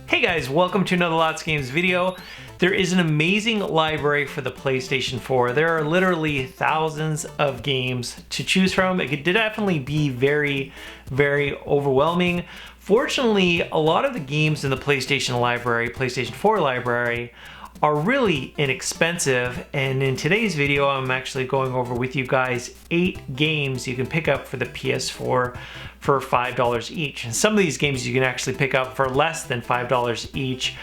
Hey guys, welcome to another Lots Games video. There is an amazing library for the PlayStation 4. There are literally thousands of games to choose from. It could definitely be very overwhelming. Fortunately, a lot of the games in the PlayStation library, PlayStation 4 library, are really inexpensive, and in today's video I'm actually going over with you guys 8 games you can pick up for the PS4 for $5 each. And some of these games you can actually pick up for less than $5 each,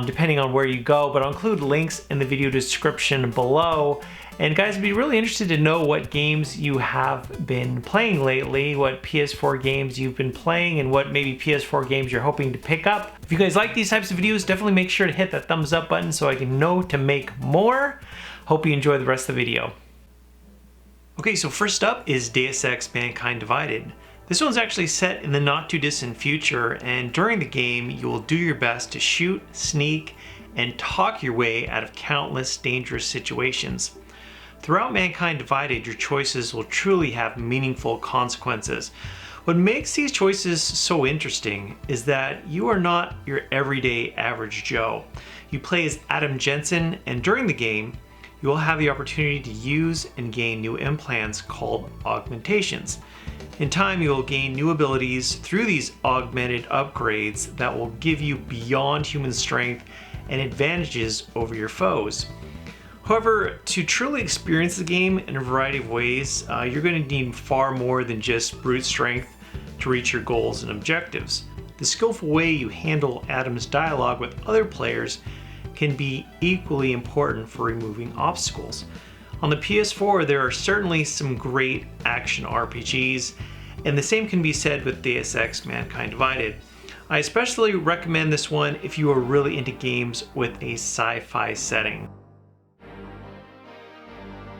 depending on where you go, but I'll include links in the video description below. And guys, I'd be really interested to know what games you have been playing lately, what PS4 games you've been playing, and what maybe PS4 games you're hoping to pick up. If you guys like these types of videos, definitely make sure to hit that thumbs up button so I can know to make more. Hope you enjoy the rest of the video. Okay, so first up is Deus Ex: Mankind Divided. This one's actually set in the not too distant future, and during the game you will do your best to shoot, sneak, and talk your way out of countless dangerous situations. Throughout Mankind Divided, your choices will truly have meaningful consequences. What makes these choices so interesting is that you are not your everyday average Joe. You play as Adam Jensen, and during the game, you will have the opportunity to use and gain new implants called augmentations. In time, you will gain new abilities through these augmented upgrades that will give you beyond human strength and advantages over your foes. However, to truly experience the game in a variety of ways, you're going to need far more than just brute strength to reach your goals and objectives. The skillful way you handle Adam's dialogue with other players can be equally important for removing obstacles. On the PS4, there are certainly some great action RPGs, and the same can be said with Deus Ex: Mankind Divided. I especially recommend this one if you are really into games with a sci-fi setting.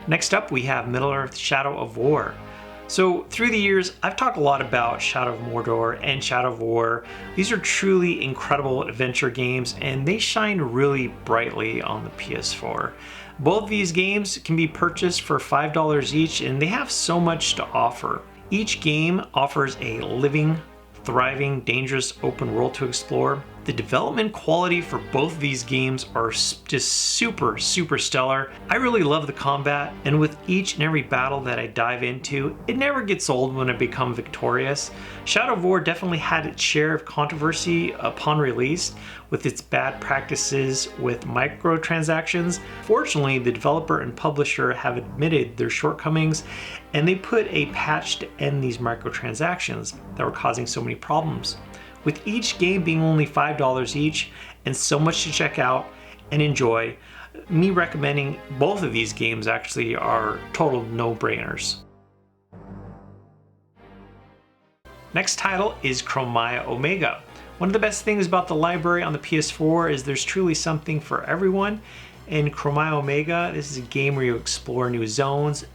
Next up, we have Middle-earth: Shadow of War. So through the years, I've talked a lot about Shadow of Mordor and Shadow of War. These are truly incredible adventure games, and they shine really brightly on the PS4. Both of these games can be purchased for $5 each, and they have so much to offer. Each game offers a living, thriving, dangerous open world to explore. The development quality for both of these games are just super stellar. I really love the combat, and with each and every battle that I dive into, it never gets old when I become victorious. Shadow of War definitely had its share of controversy upon release with its bad practices with microtransactions. Fortunately, the developer and publisher have admitted their shortcomings, and they put a patch to end these microtransactions that were causing so many problems. With each game being only $5 each and so much to check out and enjoy, me recommending both of these games actually are total no-brainers. Next title is Chromia Omega. One of the best things about the library on the PS4 is there's truly something for everyone. In Chromia Omega, this is a game where you explore new zones,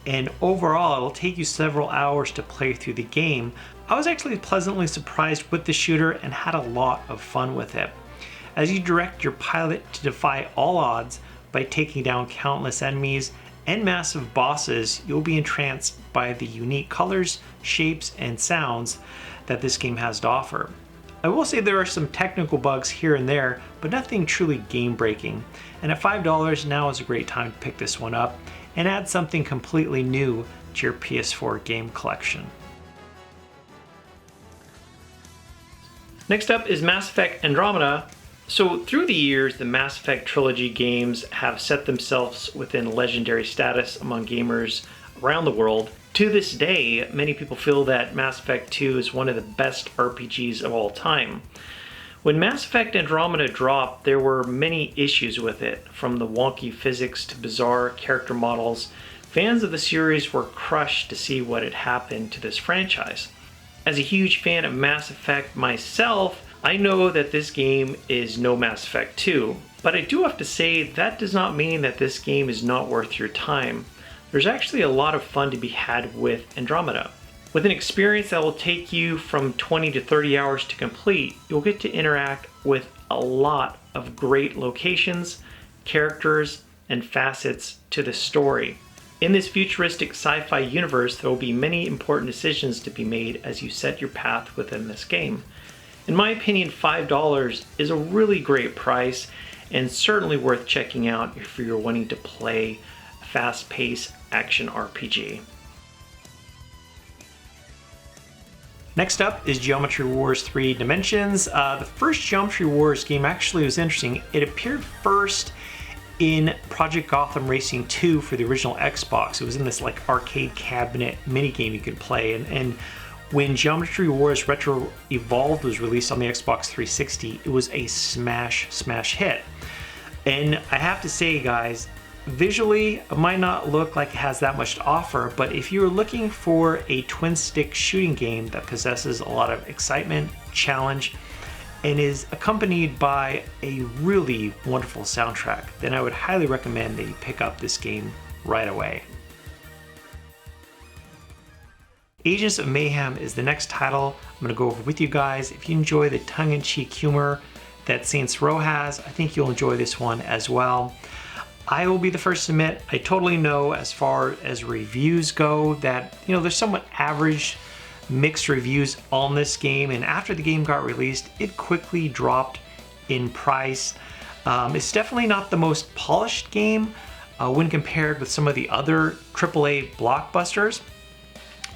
and overall it'll take you several hours to play through the game. I was actually pleasantly surprised with the shooter and had a lot of fun with it. As you direct your pilot to defy all odds by taking down countless enemies and massive bosses, you'll be entranced by the unique colors, shapes, and sounds that this game has to offer. I will say there are some technical bugs here and there, but nothing truly game-breaking. And at $5 now is a great time to pick this one up and add something completely new to your PS4 game collection. Next up is Mass Effect Andromeda. So through the years, the Mass Effect trilogy games have set themselves within legendary status among gamers around the world. To this day, many people feel that Mass Effect 2 is one of the best RPGs of all time. When Mass Effect Andromeda dropped, there were many issues with it, from the wonky physics to bizarre character models. Fans of the series were crushed to see what had happened to this franchise. As a huge fan of Mass Effect myself, I know that this game is no Mass Effect 2, but I do have to say that does not mean that this game is not worth your time. There's actually a lot of fun to be had with Andromeda. With an experience that will take you from 20 to 30 hours to complete, you'll get to interact with a lot of great locations, characters, and facets to the story. In this futuristic sci-fi universe, there will be many important decisions to be made as you set your path within this game. In my opinion, $5 is a really great price and certainly worth checking out if you're wanting to play a fast-paced action RPG. Next up is Geometry Wars 3 Dimensions. The first Geometry Wars game actually was interesting. It appeared first in Project Gotham Racing 2 for the original Xbox. It was in this like arcade cabinet minigame you could play. And when Geometry Wars Retro Evolved was released on the Xbox 360, it was a smash hit. And I have to say, guys, visually, it might not look like it has that much to offer, but if you're looking for a twin-stick shooting game that possesses a lot of excitement, challenge, and is accompanied by a really wonderful soundtrack, then I would highly recommend that you pick up this game right away. Agents of Mayhem is the next title I'm going to go over with you guys. If you enjoy the tongue-in-cheek humor that Saints Row has, I think you'll enjoy this one as well. I will be the first to admit, I totally know as far as reviews go that, there's somewhat average mixed reviews on this game, and after the game got released, it quickly dropped in price. It's definitely not the most polished game when compared with some of the other AAA blockbusters,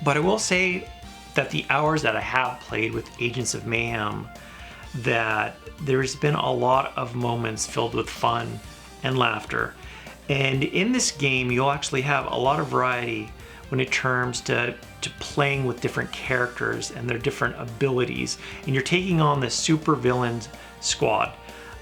but I will say that the hours that I have played with Agents of Mayhem, that there's been a lot of moments filled with fun and laughter. And in this game, you'll actually have a lot of variety when it comes to playing with different characters and their different abilities. And you're taking on this super villain squad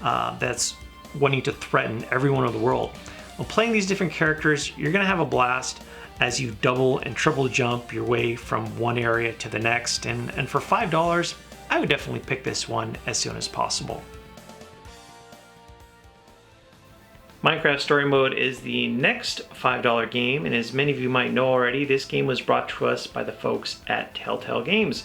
that's wanting to threaten everyone in the world. While playing these different characters, you're gonna have a blast as you double and triple jump your way from one area to the next. And for $5, I would definitely pick this one as soon as possible. Minecraft Story Mode is the next $5 game, and as many of you might know already, this game was brought to us by the folks at Telltale Games.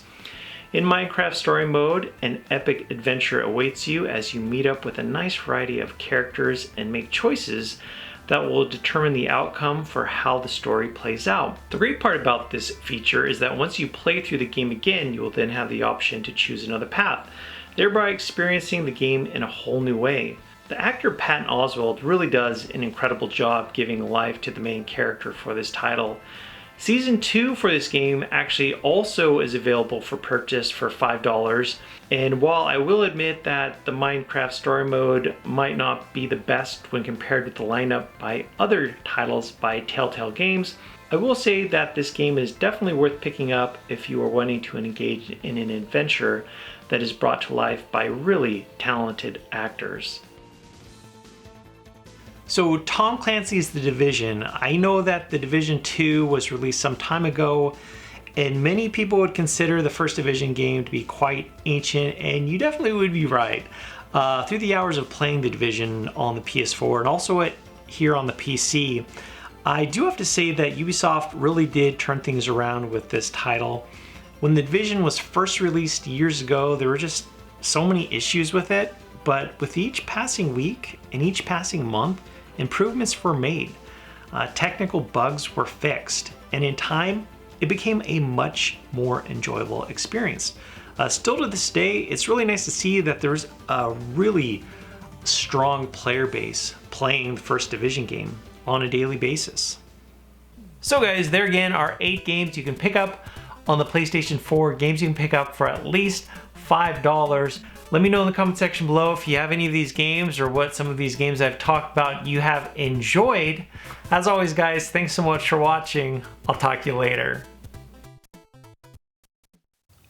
In Minecraft Story Mode, an epic adventure awaits you as you meet up with a nice variety of characters and make choices that will determine the outcome for how the story plays out. The great part about this feature is that once you play through the game again, you will then have the option to choose another path, thereby experiencing the game in a whole new way. The actor Patton Oswalt really does an incredible job giving life to the main character for this title. Season 2 for this game actually also is available for purchase for $5, and while I will admit that the Minecraft Story Mode might not be the best when compared with the lineup by other titles by Telltale Games, I will say that this game is definitely worth picking up if you are wanting to engage in an adventure that is brought to life by really talented actors. So Tom Clancy's The Division. I know that The Division 2 was released some time ago, and many people would consider the first Division game to be quite ancient, and you definitely would be right. Through the hours of playing The Division on the PS4 and also here on the PC, I do have to say that Ubisoft really did turn things around with this title. When The Division was first released years ago, there were just so many issues with it, but with each passing week and each passing month, improvements were made. Technical bugs were fixed, and in time, it became a much more enjoyable experience. Still to this day, it's really nice to see that there's a really strong player base playing the first Division game on a daily basis. So guys, there again are 8 games you can pick up on the PlayStation 4, games you can pick up for at least $5. Let me know in the comment section below if you have any of these games or what some of these games I've talked about you have enjoyed. As always guys, thanks so much for watching. I'll talk to you later.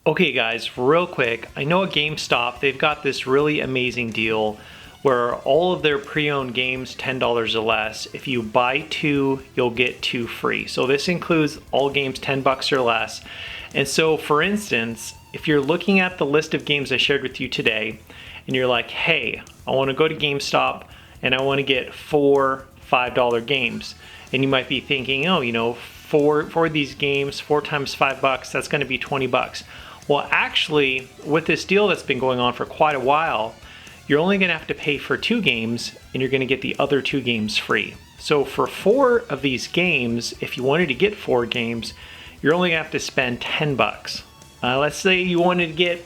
Okay guys, real quick, I know at GameStop they've got this really amazing deal where all of their pre-owned games $10 or less. If you buy 2, you'll get 2 free. So this includes all games $10 or less. And so for instance, if you're looking at the list of games I shared with you today and you're like, hey, I want to go to GameStop and I want to get 4 $5 games, and you might be thinking, oh, for these games, 4 times $5, that's going to be $20. Well, actually, with this deal that's been going on for quite a while, you're only going to have to pay for 2 games and you're going to get the other 2 games free. So for 4 of these games, if you wanted to get 4 games, you're only going to have to spend $10. Let's say you wanted to get,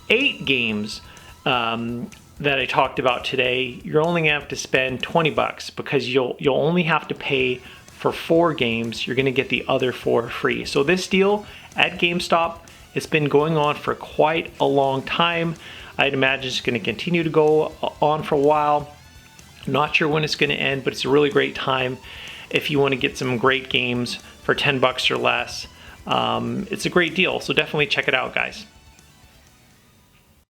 8 games that I talked about today, you're only gonna have to spend 20 bucks because you'll only have to pay for 4 games. You're gonna get the other 4 free. So this deal at GameStop, it's been going on for quite a long time. I'd imagine it's gonna continue to go on for a while. Not sure when it's gonna end, but it's a really great time if you wanna get some great games for 10 bucks or less. It's a great deal, so definitely check it out, guys.